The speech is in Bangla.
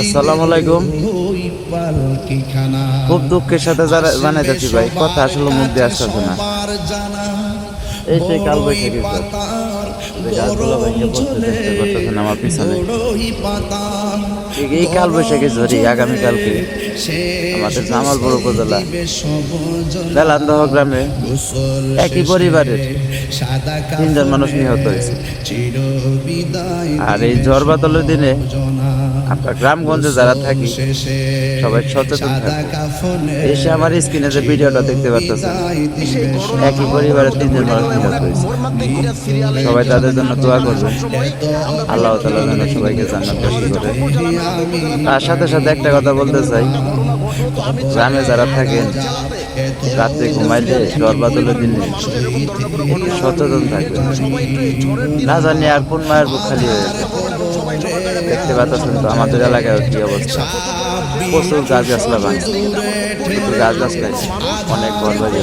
আসসালামু আলাইকুম। খুব দুঃখের সাথে জানাইতেছি ভাই, কথা আসলে মুখ দিয়ে আসতেছে না। এই সেই কাল বৈশাখী গাছগুলো ভেঙে পড়তে দেখতে পারতেছেন আমার পিছনে। ঠিক এই কাল বৈশাখী ঝড়ি আগামীকালকে আমাদের জামালপুর উপজেলা বেলান্দহ গ্রামে একই পরিবারের 3 জন মানুষ নিহত হয়েছে। আর এই ঝড় বাদলের দিনে আমরা গ্রামগঞ্জে যারা থাকি সবাই সচেতন থাকি। এসে আমার স্ক্রিনে যে ভিডিওটা দেখতে পাচ্ছেন, একই পরিবারের 3 জন মানুষ নিহত হয়েছে। সবাই তাদের জন্য দোয়া করবেন, আল্লাহ তাআলা যেন সবাইকে জান্নাত নসিব করে। তার সাথে সাথে একটা কথা বলতে চাই, গ্রামে যারা থাকেন রাত্রে ঘুমাইলে ঝড় বাদলের দিনে একটু সচেতন থাকবেন, না জানি আর কোন মায়ের বুক খালি হয়ে যায়। দেখতে পাচ্ছেন তো আমাদের এলাকায় কি অবস্থা, প্রচুর গাছ গাছলা ভাঙছে, গাছ গাছলা অনেক ঘর বাড়ি